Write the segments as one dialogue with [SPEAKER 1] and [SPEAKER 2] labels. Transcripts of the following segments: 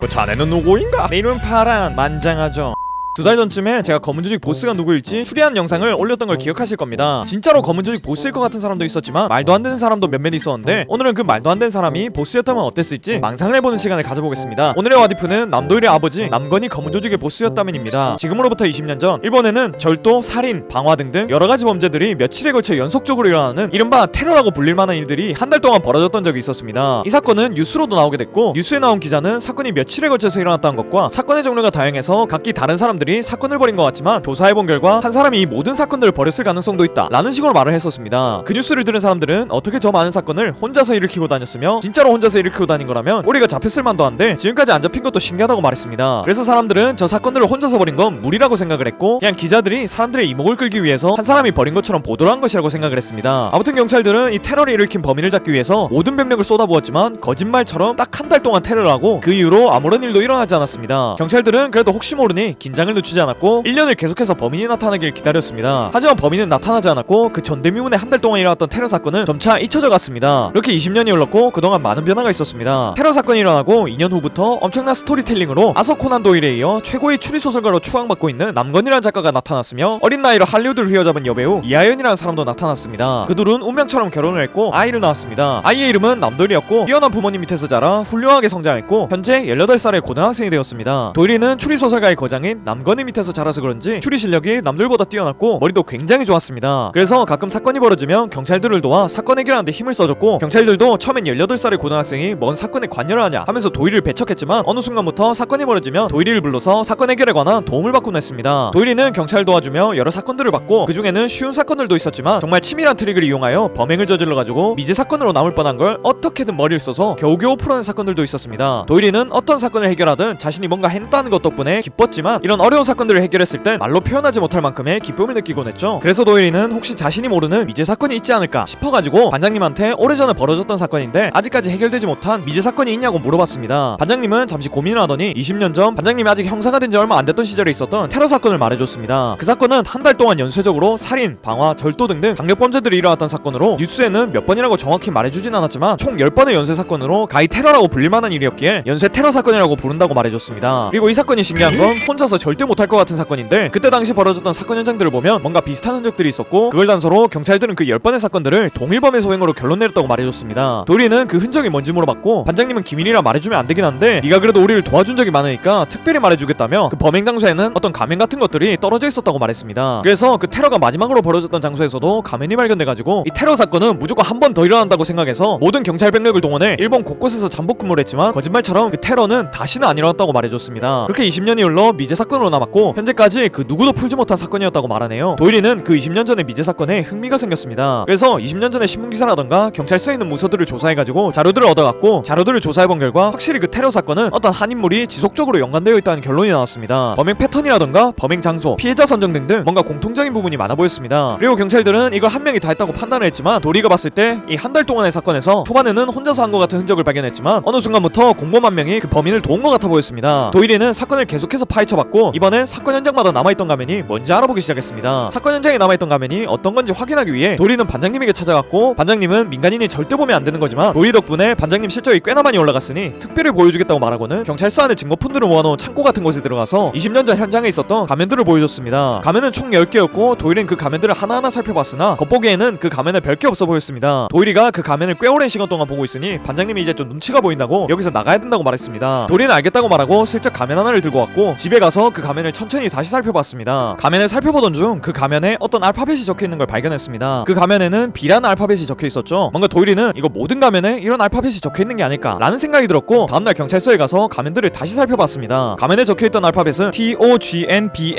[SPEAKER 1] 그 자네는 누구인가? 내 이름은 파란 만장하죠. 2달 전쯤에 제가 검은 조직 보스가 누구일지 추리하는 영상을 올렸던 걸 기억하실 겁니다. 진짜로 검은 조직 보스일 것 같은 사람도 있었지만 말도 안 되는 사람도 몇몇 있었는데, 오늘은 그 말도 안 되는 사람이 보스였다면 어땠을지 망상을 해보는 시간을 가져보겠습니다. 오늘의 와디프는 남도일의 아버지 남건이 검은 조직의 보스였다면입니다. 지금으로부터 20년 전 일본에는 절도, 살인, 방화 등등 여러가지 범죄들이 며칠에 걸쳐 연속적으로 일어나는 이른바 테러라고 불릴 만한 일들이 한 달 동안 벌어졌던 적이 있었습니다. 이 사건은 뉴스로도 나오게 됐고, 뉴스에 나온 기자는 사건이 며칠에 걸쳐서 일어났다는 것과 사건의 종류가 다양해서 각기 다른 사람들이 사건을 벌인 것 같지만 조사해본 결과 한 사람이 이 모든 사건들을 벌였을 가능성도 있다 라는 식으로 말을 했었습니다. 그 뉴스를 들은 사람들은 어떻게 저 많은 사건을 혼자서 일으키고 다녔으며 진짜로 혼자서 일으키고 다닌 거라면 우리가 잡혔을 만도 한데 지금까지 안 잡힌 것도 신기하다고 말했습니다. 그래서 사람들은 저 사건들을 혼자서 벌인 건 무리라고 생각을 했고, 그냥 기자들이 사람들의 이목을 끌기 위해서 한 사람이 벌인 것처럼 보도를 한 것이라고 생각을 했습니다. 아무튼 경찰들은 이 테러를 일으킨 범인을 잡기 위해서 모든 병력을 쏟아부었지만 거짓말처럼 딱 한 달 동안 테러를 하고 그 이후로 아무런 일도 일어나지 않았습니다. 경찰들은 그래도 혹시 모르니 긴장을 늦추지 않았고 1년을 계속해서 범인이 나타나길 기다렸습니다. 하지만 범인은 나타나지 않았고 그 전대미문에 한 달 동안 일어났던 테러 사건은 점차 잊혀져 갔습니다. 이렇게 20년이 흘렀고 그동안 많은 변화가 있었습니다. 테러 사건이 일어나고 2년 후부터 엄청난 스토리텔링으로 아서 코난 도일에 이어 최고의 추리소설가로 추앙받고 있는 남건이라는 작가가 나타났으며, 어린 나이로 할리우드를 휘어잡은 여배우 이하연이라는 사람도 나타났습니다. 그 둘은 운명처럼 결혼을 했고 아이를 낳았습니다. 아이의 이름은 남도일이었고 뛰어난 부모님 밑에서 자라 훌륭하게 성장했고 현재 18살의 고등학생이 되었습니다. 도일이는 추리소설가의 거장인 남건이 밑에서 자라서 그런지 추리 실력이 남들보다 뛰어났고 머리도 굉장히 좋았습니다. 그래서 가끔 사건이 벌어지면 경찰들을 도와 사건 해결하는데 힘을 써줬고, 경찰들도 처음엔 18살의 고등학생이 뭔 사건에 관여를 하냐 하면서 도일이를 배척했지만 어느 순간부터 사건이 벌어지면 도일이를 불러서 사건 해결에 관한 도움을 받곤 했습니다. 도일이는 경찰을 도와주며 여러 사건들을 받고 그 중에는 쉬운 사건들도 있었지만 정말 치밀한 트릭을 이용하여 범행을 저질러가지고 미제 사건으로 남을 뻔한 걸 어떻게든 머리를 써서 겨우겨우 풀어낸 사건들도 있었습니다. 도일이는 어떤 사건을 해결하든 자신이 뭔가 했다는 것 덕분에 기뻤지만 이런 어려운 사건들을 해결했을 땐 말로 표현하지 못할 만큼의 기쁨을 느끼곤 했죠. 그래서 도일이는 혹시 자신이 모르는 미제 사건이 있지 않을까 싶어가지고 반장님한테 오래전에 벌어졌던 사건인데 아직까지 해결되지 못한 미제 사건이 있냐고 물어봤습니다. 반장님은 잠시 고민을 하더니 20년 전 반장님이 아직 형사가 된 지 얼마 안 됐던 시절에 있었던 테러 사건을 말해줬습니다. 그 사건은 한 달 동안 연쇄적으로 살인, 방화, 절도 등등 강력범죄들이 일어났던 사건으로 뉴스에는 몇 번이라고 정확히 말해주진 않았지만 총 10번의 연쇄 사건으로 가히 테러라고 불릴만한 일이었기에 연쇄 테러 사건이라고 부른다고 말해줬습니다. 그리고 이 사건이 신기한 건 혼자서 절대 못할 것 같은 사건인데, 그때 당시 벌어졌던 사건 현장들을 보면 뭔가 비슷한 흔적들이 있었고 그걸 단서로 경찰들은 그 10번의 사건들을 동일범의 소행으로 결론 내렸다고 말해줬습니다. 도리는 그 흔적이 뭔지 물어봤고, 반장님은 기밀이라 말해주면 안 되긴 한데 네가 그래도 우리를 도와준 적이 많으니까 특별히 말해주겠다며 그 범행 장소에는 어떤 가면 같은 것들이 떨어져 있었다고 말했습니다. 그래서 그 테러가 마지막으로 벌어졌던 장소에서도 가면이 발견돼가지고 이 테러 사건은 무조건 한 번 더 일어난다고 생각해서 모든 경찰 병력을 동원해 일본 곳곳에서 잠복 근무를 했지만 거짓말처럼 그 테러는 다시는 안 일어났다고 말해줬습니다. 그렇게 20년이 흘러 미제 사건으로 남았고 현재까지 그 누구도 풀지 못한 사건이었다고 말하네요. 도일이는 그 20년 전의 미제 사건에 흥미가 생겼습니다. 그래서 20년 전에 신문기사라던가 경찰서에 있는 문서들을 조사해가지고 자료들을 얻어갔고, 자료들을 조사해본 결과 확실히 그 테러 사건은 어떤 한 인물이 지속적으로 연관되어 있다는 결론이 나왔습니다. 범행 패턴이라던가 범행 장소, 피해자 선정 등등 뭔가 공통적인 부분이 많아 보였습니다. 그리고 경찰들은 이걸 한 명이 다 했다고 판단을 했지만 도리가 봤을 때 이 한 달 동안의 사건에서 초반에는 혼자서 한 것 같은 흔적을 발견했지만 어느 순간부터 공범 한 명이 그 범인을 도운 것 같아 보였습니다. 도일이는 사건을 계속해서 파헤쳐봤고 이번엔 사건 현장마다 남아있던 가면이 뭔지 알아보기 시작했습니다. 사건 현장에 남아있던 가면이 어떤 건지 확인하기 위해 도리는 반장님에게 찾아갔고, 반장님은 민간인이 절대 보면 안 되는 거지만 도리 덕분에 반장님 실적이 꽤나 많이 올라갔으니 특별히 보여주겠다고 말하고는 경찰서 안에 증거품들을 모아놓은 창고 같은 곳에 들어가서 20년 전 현장에 있었던 가면들을 보여줬습니다. 가면은 총 10개였고 도일은 그 가면들을 하나하나 살펴봤으나 겉보기에는 그 가면에 별게 없어 보였습니다. 도일이가 그 가면을 꽤 오랜 시간 동안 보고 있으니 반장님이 이제 좀 눈치가 보인다고 여기서 나가야 된다고 말했습니다. 도리는 알겠다고 말하고 슬쩍 가면 하나를 들고 왔고 집에 가서 그 가면을 천천히 다시 살펴봤습니다. 가면을 살펴보던 중 그 가면에 어떤 알파벳이 적혀있는 걸 발견했습니다. 그 가면에는 B라는 알파벳이 적혀있었죠. 뭔가 도일이는 이거 모든 가면에 이런 알파벳이 적혀있는 게 아닐까 라는 생각이 들었고, 다음날 경찰서에 가서 가면들을 다시 살펴봤습니다. 가면에 적혀있던 알파벳은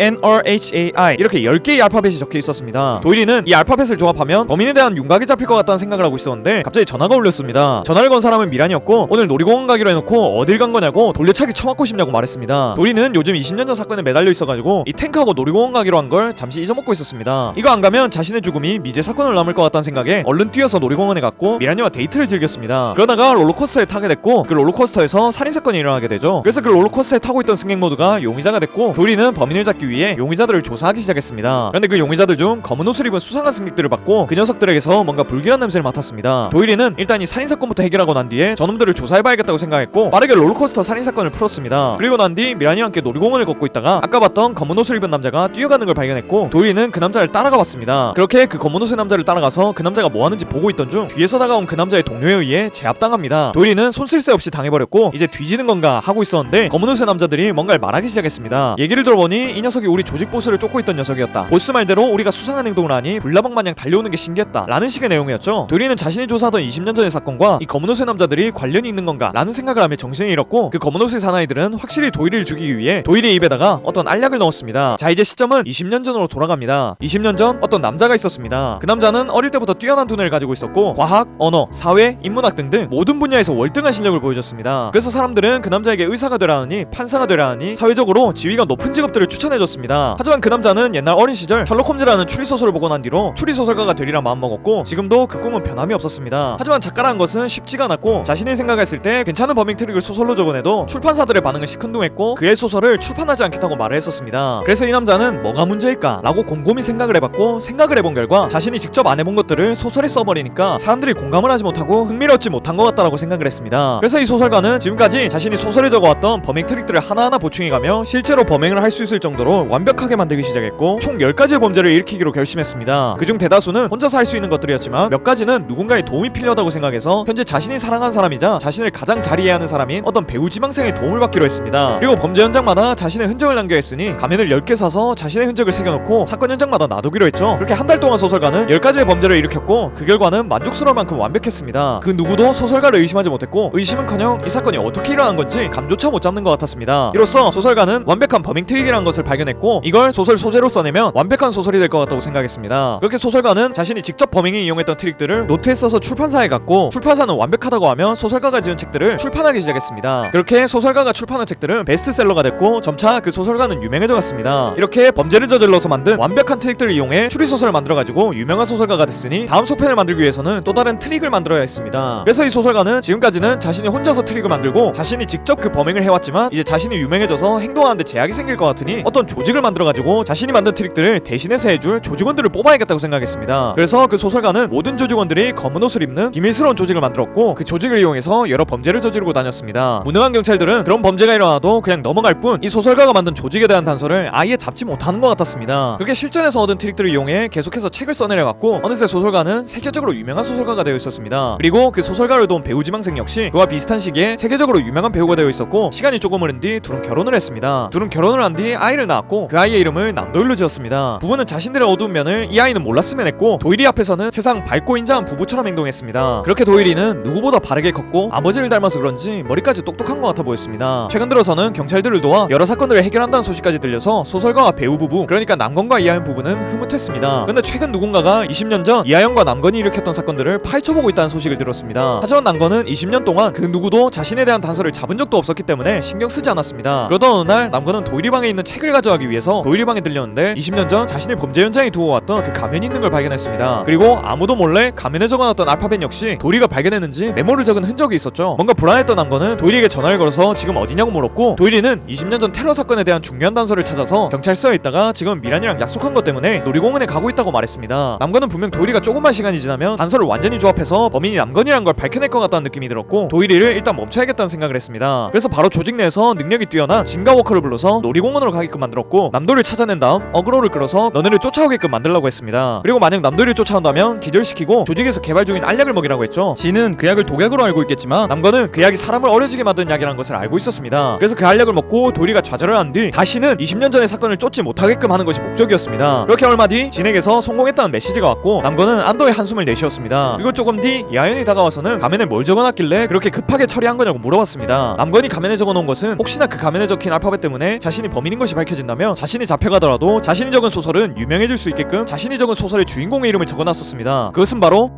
[SPEAKER 1] TOGNBNRHAI 이렇게 10개의 알파벳이 적혀있었습니다. 도일이는 이 알파벳을 조합하면 범인에 대한 윤곽이 잡힐 것 같다는 생각을 하고 있었는데 갑자기 전화가 울렸습니다. 전화를 건 사람은 미란이었고 오늘 놀이공원 가기로 해놓고 어딜 간 거냐고 돌려차기 쳐맞고 싶냐고 말했습니다. 도일이는 요즘 20년 전 사건이 사건에 매달려 있어가지고 이 탱크하고 놀이공원 가기로 한 걸 잠시 잊어먹고 있었습니다. 이거 안 가면 자신의 죽음이 미제 사건으로 남을 것 같다는 생각에 얼른 뛰어서 놀이공원에 갔고 미라니와 데이트를 즐겼습니다. 그러다가 롤러코스터에 타게 됐고 그 롤러코스터에서 살인사건이 일어나게 되죠. 그래서 그 롤러코스터에 타고 있던 승객 모두가 용의자가 됐고 도리는 범인을 잡기 위해 용의자들을 조사하기 시작했습니다. 그런데 그 용의자들 중 검은 옷을 입은 수상한 승객들을 봤고 그 녀석들에게서 뭔가 불길한 냄새를 맡았습니다. 도일이는 일단 이 살인사건부터 해결하고 난 뒤에 저놈들을 조사해봐야겠다고 생각했고 빠르게 롤러코스터 살인사건을 풀었습니다. 그리고 난 뒤 미라니와 함께 놀이공원을 걷고 있다가 아까 봤던 검은 옷을 입은 남자가 뛰어가는 걸 발견했고 도일이는 그 남자를 따라가 봤습니다. 그렇게 그 검은 옷의 남자를 따라가서 그 남자가 뭐하는지 보고 있던 중 뒤에서 다가온 그 남자의 동료에 의해 제압당합니다. 도일이는 손쓸 새 없이 당해버렸고 이제 뒤지는 건가 하고 있었는데 검은 옷의 남자들이 뭔가를 말하기 시작했습니다. 얘기를 들어보니 이 녀석이 우리 조직 보스를 쫓고 있던 녀석이었다. 보스 말대로 우리가 수상한 행동을 하니 불나방 마냥 달려오는 게 신기했다 라는 식의 내용이었죠. 도일이는 자신이 조사하던 20년 전의 사건과 이 검은 옷의 남자들이 관련이 있는 건가 라는 생각을 하며 정신을 잃었고 그 검은 옷의 사나이들은 확실히 도일이를 죽이기 위해 도일이의 입에다가 어떤 알약을 넣었습니다. 자, 이제 시점은 20년 전으로 돌아갑니다. 20년 전 어떤 남자가 있었습니다. 그 남자는 어릴 때부터 뛰어난 두뇌를 가지고 있었고 과학, 언어, 사회, 인문학 등등 모든 분야에서 월등한 실력을 보여줬습니다. 그래서 사람들은 그 남자에게 의사가 되라하니 판사가 되라하니 사회적으로 지위가 높은 직업들을 추천해줬습니다. 하지만 그 남자는 옛날 어린 시절 셜록 홈즈라는 추리소설을 보고 난 뒤로 추리소설가가 되리라 마음먹었고 지금도 그 꿈은 변함이 없었습니다. 하지만 작가라는 것은 쉽지가 않았고 자신이 생각했을 때 괜찮은 범행 트릭을 소설로 적어내도 출판사들의 반응은 시큰둥했고 그의 소설을 출판하지 않겠다고 말을 했었습니다. 그래서 이 남자는 뭐가 문제일까 라고 곰곰이 생각을 해봤고 생각을 해본 결과 자신이 직접 안 해본 것들을 소설에 써버리니까 사람들이 공감을 하지 못하고 흥미를 얻지 못한 것 같다라고 생각을 했습니다. 그래서 이 소설가는 지금까지 자신이 소설에 적어왔던 범행 트릭들을 하나하나 보충해가며 실제로 범행을 할 수 있을 정도로 완벽하게 만들기 시작했고 총 10가지의 범죄를 일으키기로 결심했습니다. 그중 대다수는 혼자서 할 수 있는 것들이었지만 몇 가지는 누군가의 도움이 필요하다고 생각해서 현재 자신이 사랑하는 사람이자 자신을 가장 잘 이해하는 사람인 어떤 배우 지망생의 도움을 받기로 했습니다. 그리고 범죄 현장마다 자신의 흔적을 남겨 했으니 가면을 10개 사서 자신의 흔적을 새겨놓고 사건 현장마다 놔두기로 했죠. 그렇게 한 달 동안 소설가는 10가지의 범죄를 일으켰고 그 결과는 만족스러울 만큼 완벽했습니다. 그 누구도 소설가를 의심하지 못했고 의심은커녕 이 사건이 어떻게 일어난 건지 감조차 못 잡는 것 같았습니다. 이로써 소설가는 완벽한 범행 트릭이라는 것을 발견했고 이걸 소설 소재로 써내면 완벽한 소설이 될 것 같다고 생각했습니다. 그렇게 소설가는 자신이 직접 범행에 이용했던 트릭들을 노트에 써서 출판사에 갔고 출판사는 완벽하다고 하며 소설가가 지은 책들을 출판하기 시작했습니다. 그렇게 소설가가 출판한 책들은 베스트셀러가 됐고 점차 그 소설가는 유명해져 갔습니다. 이렇게 범죄를 저질러서 만든 완벽한 트릭들을 이용해 추리소설을 만들어가지고 유명한 소설가가 됐으니 다음 소편을 만들기 위해서는 또 다른 트릭을 만들어야 했습니다. 그래서 이 소설가는 지금까지는 자신이 혼자서 트릭을 만들고 자신이 직접 그 범행을 해왔지만 이제 자신이 유명해져서 행동하는데 제약이 생길 것 같으니 어떤 조직을 만들어가지고 자신이 만든 트릭들을 대신해서 해줄 조직원들을 뽑아야겠다고 생각했습니다. 그래서 그 소설가는 모든 조직원들이 검은 옷을 입는 비밀스러운 조직을 만들었고 그 조직을 이용해서 여러 범죄를 저지르고 다녔습니다. 무능한 경찰들은 그런 범죄가 일어나도 그냥 넘어갈 뿐 이 소설가가 만든 조직에 대한 단서를 아예 잡지 못하는 것 같았습니다. 그렇게 실전에서 얻은 트릭들을 이용해 계속해서 책을 써내려갔고 어느새 소설가는 세계적으로 유명한 소설가가 되어 있었습니다. 그리고 그 소설가를 도운 배우 지망생 역시 그와 비슷한 시기에 세계적으로 유명한 배우가 되어 있었고 시간이 조금 흐른 뒤 둘은 결혼을 했습니다. 둘은 결혼을 한 뒤 아이를 낳았고 그 아이의 이름을 남도일로 지었습니다. 부부는 자신들의 어두운 면을 이 아이는 몰랐으면 했고 도일이 앞에서는 세상 밝고 인자한 부부처럼 행동했습니다. 그렇게 도일이는 누구보다 바르게 컸고 아버지를 닮아서 그런지 머리까지 똑똑한 것 같아 보였습니다. 최근 들어서는 경찰들을 도와 여러 사건들을 해결한다는 소식까지 들려서 소설가와 배우 부부 그러니까 남건과 이하연 부부는 흐뭇했습니다. 근데 최근 누군가가 20년 전 이하연과 남건이 일으켰던 사건들을 파헤쳐보고 있다는 소식을 들었습니다. 하지만 남건은 20년 동안 그 누구도 자신에 대한 단서를 잡은 적도 없었기 때문에 신경 쓰지 않았습니다. 그러던 어느 날 남건은 도일이 방에 있는 책을 가져가기 위해서 도일이 방에 들렸는데 20년 전 자신이 범죄 현장에 두고 왔던 그 가면이 있는 걸 발견했습니다. 그리고 아무도 몰래 가면에 적어놨던 알파벳 역시 도일이가 발견했는지 메모를 적은 흔적이 있었죠. 뭔가 불안했던 남건은 도일이에게 전화를 걸어서 지금 어디냐고 물었고 도일이는 20년 전 테러 사건에 대한 중요한 단서를 찾아서 경찰서에 있다가 지금 미란이랑 약속한 것 때문에 놀이공원에 가고 있다고 말했습니다. 남건은 분명 도일이가 조금만 시간이 지나면 단서를 완전히 조합해서 범인이 남건이란 걸 밝혀낼 것 같다는 느낌이 들었고 도일이를 일단 멈춰야겠다는 생각을 했습니다. 그래서 바로 조직 내에서 능력이 뛰어난 진가워커를 불러서 놀이공원으로 가게끔 만들었고 남도를 찾아낸 다음 어그로를 끌어서 너네를 쫓아오게끔 만들라고 했습니다. 그리고 만약 남도를 쫓아온다면 기절시키고 조직에서 개발 중인 알약을 먹이라고 했죠. 진은 그 약을 독약으로 알고 있겠지만 남건은 그 약이 사람을 어려지게 만드는 약이라는 것을 알고 있었습니다. 그래서 그 알약을 먹고 도리가 좌절을 한 뒤 다시는 20년 전의 사건을 쫓지 못하게끔 하는 것이 목적이었습니다. 그렇게 얼마 뒤 진에게서 성공했다는 메시지가 왔고 남건은 안도의 한숨을 내쉬었습니다. 그리고 조금 뒤 야연이 다가와서는 가면에 뭘 적어놨길래 그렇게 급하게 처리한 거냐고 물어봤습니다. 남건이 가면에 적어놓은 것은 혹시나 그 가면에 적힌 알파벳 때문에 자신이 범인인 것이 밝혀진다면 자신이 잡혀가더라도 자신이 적은 소설은 유명해질 수 있게끔 자신이 적은 소설의 주인공의 이름을 적어놨었습니다. 그것은 바로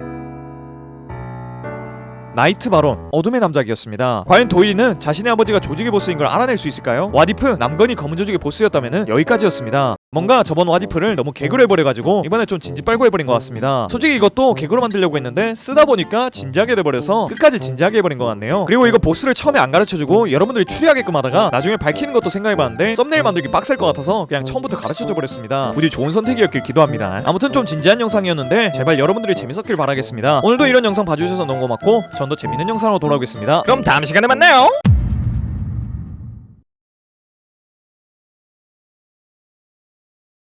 [SPEAKER 1] 나이트 바론, 어둠의 남자기였습니다. 과연 도일이는 자신의 아버지가 조직의 보스인 걸 알아낼 수 있을까요? 와디프, 남건이 검은 조직의 보스였다면은 여기까지였습니다. 뭔가 저번 와디프를 너무 개그로 해버려가지고 이번에 좀 진지 빨고 해버린 것 같습니다. 솔직히 이것도 개그로 만들려고 했는데 쓰다 보니까 진지하게 돼버려서 끝까지 진지하게 해버린 것 같네요. 그리고 이거 보스를 처음에 안 가르쳐주고 여러분들이 추리하게끔 하다가 나중에 밝히는 것도 생각해봤는데 썸네일 만들기 빡셀 것 같아서 그냥 처음부터 가르쳐줘 버렸습니다. 부디 좋은 선택이었길 기도합니다. 아무튼 좀 진지한 영상이었는데 제발 여러분들이 재밌었길 바라겠습니다. 오늘도 이런 영상 봐주셔서 너무 고맙고 전도 재밌는 영상으로 돌아오겠습니다. 그럼 다음 시간에 만나요.